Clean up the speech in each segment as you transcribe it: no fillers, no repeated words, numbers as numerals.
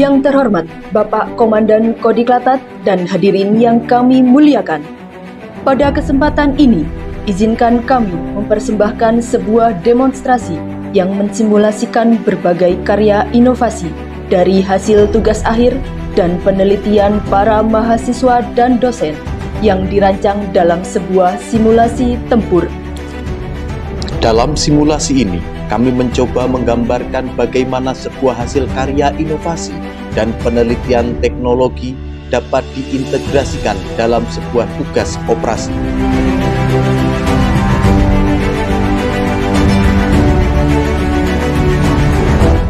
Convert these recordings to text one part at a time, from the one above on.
Yang terhormat Bapak Komandan Kodiklatat dan hadirin yang kami muliakan. Pada kesempatan ini, izinkan kami mempersembahkan sebuah demonstrasi yang mensimulasikan berbagai karya inovasi dari hasil tugas akhir dan penelitian para mahasiswa dan dosen yang dirancang dalam sebuah simulasi tempur. Dalam simulasi ini, kami mencoba menggambarkan bagaimana sebuah hasil karya inovasi dan penelitian teknologi dapat diintegrasikan dalam sebuah tugas operasi.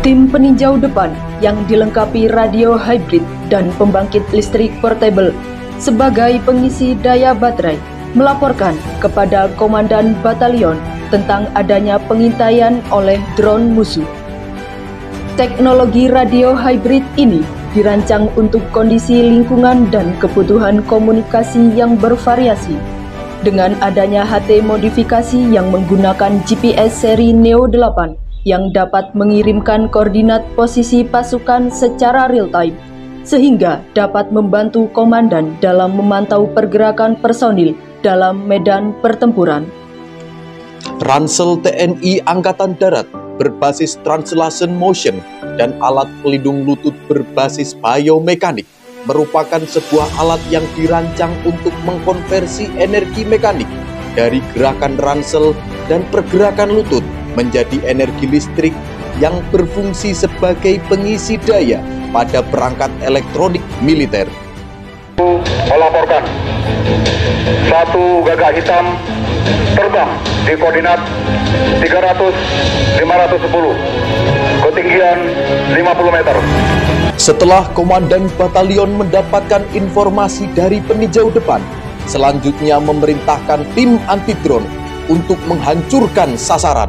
Tim peninjau depan yang dilengkapi radio hybrid dan pembangkit listrik portable sebagai pengisi daya baterai melaporkan kepada Komandan Batalion tentang adanya pengintaian oleh drone musuh. Teknologi radio hybrid ini dirancang untuk kondisi lingkungan dan kebutuhan komunikasi yang bervariasi. Dengan adanya HT modifikasi yang menggunakan GPS seri Neo 8 yang dapat mengirimkan koordinat posisi pasukan secara real-time, sehingga dapat membantu komandan dalam memantau pergerakan personil dalam medan pertempuran. Ransel TNI Angkatan Darat berbasis translation motion dan alat pelindung lutut berbasis biomekanik merupakan sebuah alat yang dirancang untuk mengkonversi energi mekanik dari gerakan ransel dan pergerakan lutut menjadi energi listrik yang berfungsi sebagai pengisi daya pada perangkat elektronik militer. Melaporkan satu gagak hitam terbang di koordinat 300-510, ketinggian 50 meter. Setelah Komandan Batalion mendapatkan informasi dari peninjau depan, selanjutnya memerintahkan tim anti-drone untuk menghancurkan sasaran.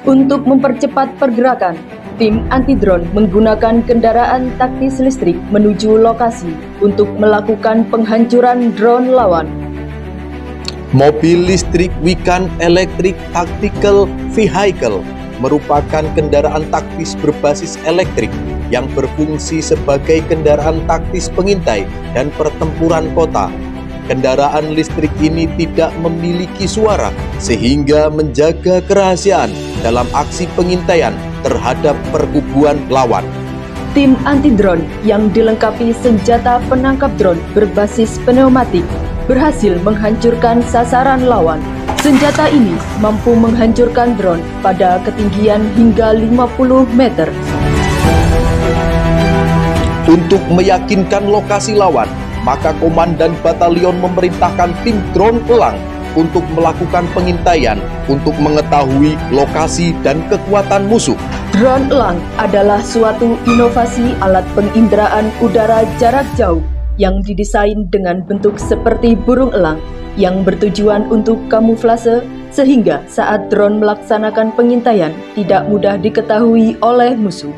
Untuk mempercepat pergerakan, tim anti-drone menggunakan kendaraan taktis listrik menuju lokasi untuk melakukan penghancuran drone lawan. Mobil listrik Wikan Electric Tactical Vehicle merupakan kendaraan taktis berbasis elektrik yang berfungsi sebagai kendaraan taktis pengintai dan pertempuran kota. Kendaraan listrik ini tidak memiliki suara sehingga menjaga kerahasiaan dalam aksi pengintaian terhadap perkubuan lawan. Tim anti-drone yang dilengkapi senjata penangkap drone berbasis pneumatik berhasil menghancurkan sasaran lawan. Senjata ini mampu menghancurkan drone pada ketinggian hingga 50 meter. Untuk meyakinkan lokasi lawan, maka Komandan Batalion memerintahkan tim drone elang untuk melakukan pengintaian untuk mengetahui lokasi dan kekuatan musuh. Drone elang adalah suatu inovasi alat penginderaan udara jarak jauh yang didesain dengan bentuk seperti burung elang yang bertujuan untuk kamuflase sehingga saat drone melaksanakan pengintaian tidak mudah diketahui oleh musuh.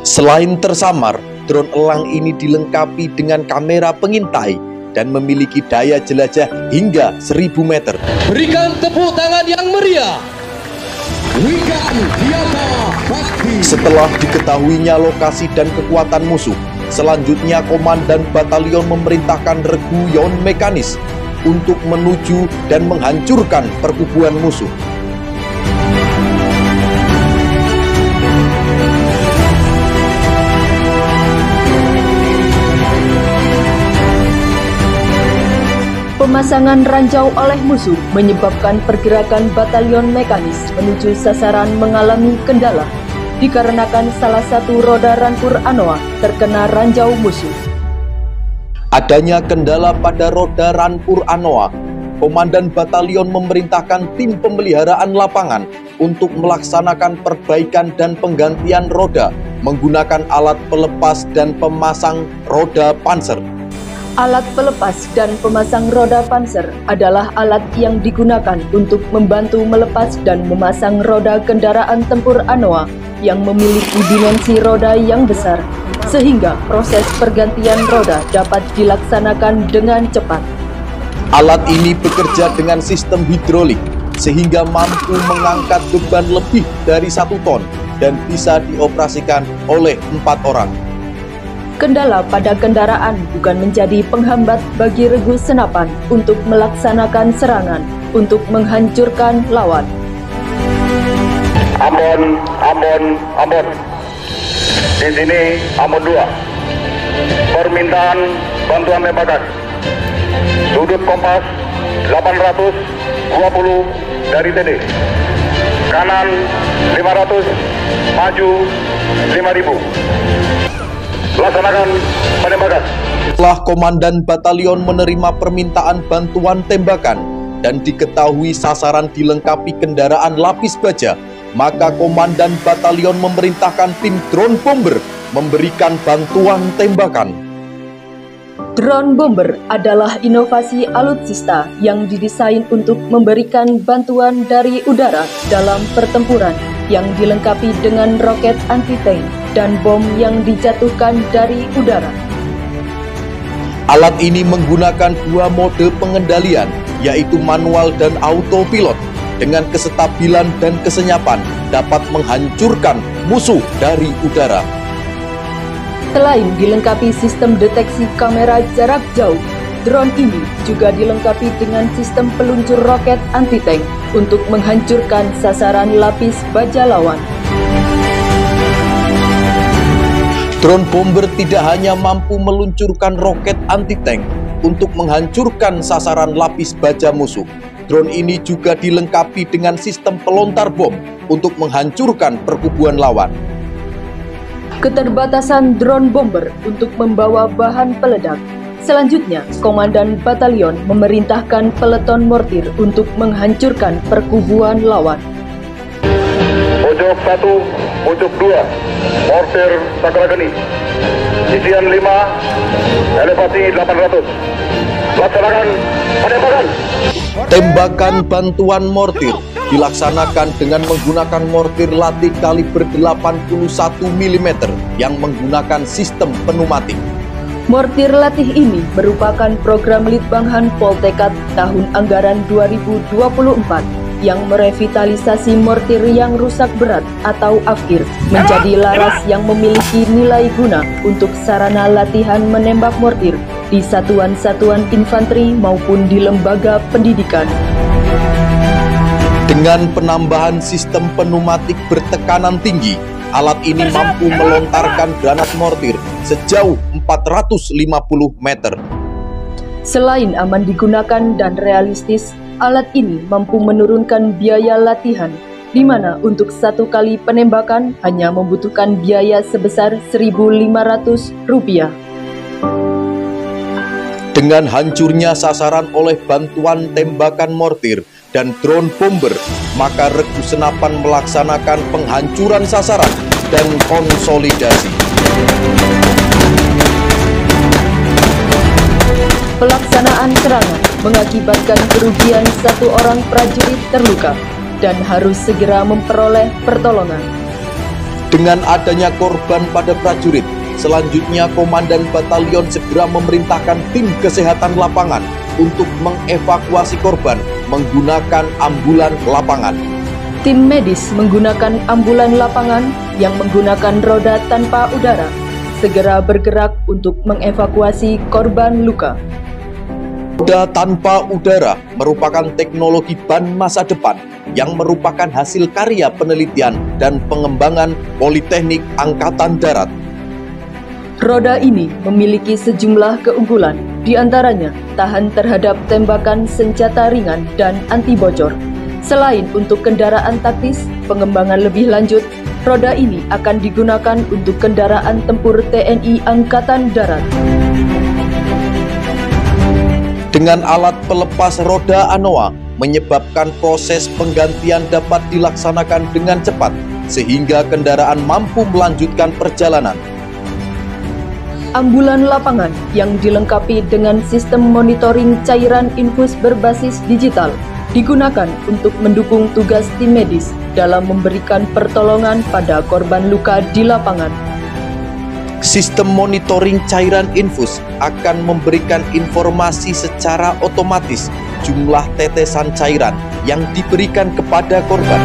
Selain tersamar, drone elang ini dilengkapi dengan kamera pengintai dan memiliki daya jelajah hingga 1000 meter. Berikan tepuk tangan yang meriah. Wikan Tiada Bakti. Setelah diketahuinya lokasi dan kekuatan musuh, selanjutnya Komandan Batalion memerintahkan regu yon mekanis untuk menuju dan menghancurkan perkubuan musuh. Pemasangan ranjau oleh musuh menyebabkan pergerakan batalion mekanis menuju sasaran mengalami kendala dikarenakan salah satu roda rampur Anoa terkena ranjau musuh. Adanya kendala pada roda rampur Anoa, Komandan Batalion memerintahkan tim pemeliharaan lapangan untuk melaksanakan perbaikan dan penggantian roda menggunakan alat pelepas dan pemasang roda panser. Alat pelepas dan pemasang roda panser adalah alat yang digunakan untuk membantu melepas dan memasang roda kendaraan tempur Anoa yang memiliki dimensi roda yang besar, sehingga proses pergantian roda dapat dilaksanakan dengan cepat. Alat ini bekerja dengan sistem hidrolik, sehingga mampu mengangkat beban lebih dari 1 ton dan bisa dioperasikan oleh 4 orang. Kendala pada kendaraan bukan menjadi penghambat bagi regu senapan untuk melaksanakan serangan untuk menghancurkan lawan. Ambon. Di sini Ambon 2. Permintaan bantuan tembakan. Sudut kompas 820 dari TD. Kanan 500, maju 5000. Laksanakan penembakan. Setelah Komandan Batalion menerima permintaan bantuan tembakan dan diketahui sasaran dilengkapi kendaraan lapis baja, maka Komandan Batalion memerintahkan tim drone bomber memberikan bantuan tembakan. Drone bomber adalah inovasi alutsista yang didesain untuk memberikan bantuan dari udara dalam pertempuran yang dilengkapi dengan roket anti-tank dan bom yang dijatuhkan dari udara. Alat ini menggunakan 2 mode pengendalian, yaitu manual dan autopilot. Dengan kesestabilan dan kesenyapan dapat menghancurkan musuh dari udara. Selain dilengkapi sistem deteksi kamera jarak jauh, drone ini juga dilengkapi dengan sistem peluncur roket anti-tank untuk menghancurkan sasaran lapis baja lawan. Drone bomber tidak hanya mampu meluncurkan roket anti-tank untuk menghancurkan sasaran lapis baja musuh. Drone ini juga dilengkapi dengan sistem pelontar bom untuk menghancurkan perkubuan lawan. Keterbatasan drone bomber untuk membawa bahan peledak. Selanjutnya, Komandan Batalion memerintahkan peleton mortir untuk menghancurkan perkubuan lawan. Pojok 1, pojok 2, mortir Sagrageni. Isian 5, elevasi 800. Laksanakan penembakan. Tembakan bantuan mortir dilaksanakan dengan menggunakan mortir latih kaliber 81 mm yang menggunakan sistem pneumatik. Mortir latih ini merupakan program Litbanghan Poltekkad tahun anggaran 2024 yang merevitalisasi mortir yang rusak berat atau afkir menjadi laras yang memiliki nilai guna untuk sarana latihan menembak mortir di satuan-satuan infanteri maupun di lembaga pendidikan. Dengan penambahan sistem pneumatik bertekanan tinggi, alat ini mampu melontarkan granat mortir sejauh 450 meter. Selain aman digunakan dan realistis, alat ini mampu menurunkan biaya latihan, di mana untuk 1 kali penembakan hanya membutuhkan biaya sebesar Rp1.500. Dengan hancurnya sasaran oleh bantuan tembakan mortir dan drone bomber, maka regu senapan melaksanakan penghancuran sasaran dan konsolidasi. Pelaksanaan serangan mengakibatkan kerugian 1 orang prajurit terluka dan harus segera memperoleh pertolongan. Dengan adanya korban pada prajurit, selanjutnya Komandan Batalion segera memerintahkan tim kesehatan lapangan untuk mengevakuasi korban menggunakan ambulan lapangan. Tim medis menggunakan ambulan lapangan yang menggunakan roda tanpa udara segera bergerak untuk mengevakuasi korban luka. Roda tanpa udara merupakan teknologi ban masa depan yang merupakan hasil karya penelitian dan pengembangan Politeknik Angkatan Darat. Roda ini memiliki sejumlah keunggulan, di antaranya tahan terhadap tembakan senjata ringan dan anti bocor. Selain untuk kendaraan taktis, pengembangan lebih lanjut, roda ini akan digunakan untuk kendaraan tempur TNI Angkatan Darat. Dengan alat pelepas roda ANOA, menyebabkan proses penggantian dapat dilaksanakan dengan cepat, sehingga kendaraan mampu melanjutkan perjalanan. Ambulan lapangan yang dilengkapi dengan sistem monitoring cairan infus berbasis digital digunakan untuk mendukung tugas tim medis dalam memberikan pertolongan pada korban luka di lapangan. Sistem monitoring cairan infus akan memberikan informasi secara otomatis jumlah tetesan cairan yang diberikan kepada korban.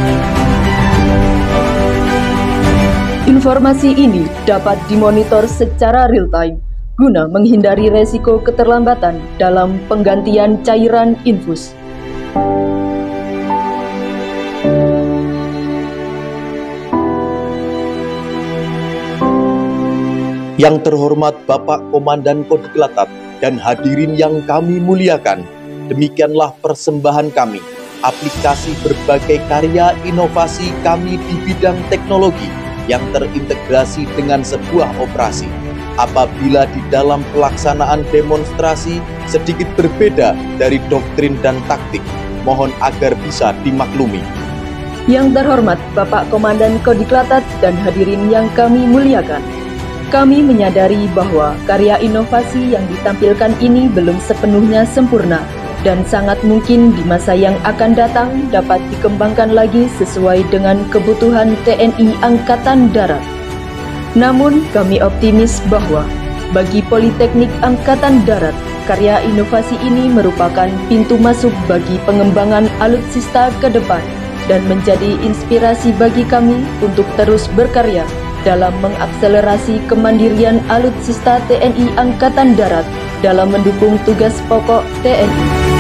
Informasi ini dapat dimonitor secara real-time guna menghindari resiko keterlambatan dalam penggantian cairan infus. Yang terhormat Bapak Komandan Kodikelatat dan hadirin yang kami muliakan, demikianlah persembahan kami, aplikasi berbagai karya inovasi kami di bidang teknologi yang terintegrasi dengan sebuah operasi. Apabila di dalam pelaksanaan demonstrasi sedikit berbeda dari doktrin dan taktik, mohon agar bisa dimaklumi. Yang terhormat Bapak Komandan Kodikelatat dan hadirin yang kami muliakan, kami menyadari bahwa karya inovasi yang ditampilkan ini belum sepenuhnya sempurna dan sangat mungkin di masa yang akan datang dapat dikembangkan lagi sesuai dengan kebutuhan TNI Angkatan Darat. Namun, kami optimis bahwa bagi Politeknik Angkatan Darat, karya inovasi ini merupakan pintu masuk bagi pengembangan alutsista ke depan dan menjadi inspirasi bagi kami untuk terus berkarya dalam mengakselerasi kemandirian alutsista TNI Angkatan Darat dalam mendukung tugas pokok TNI.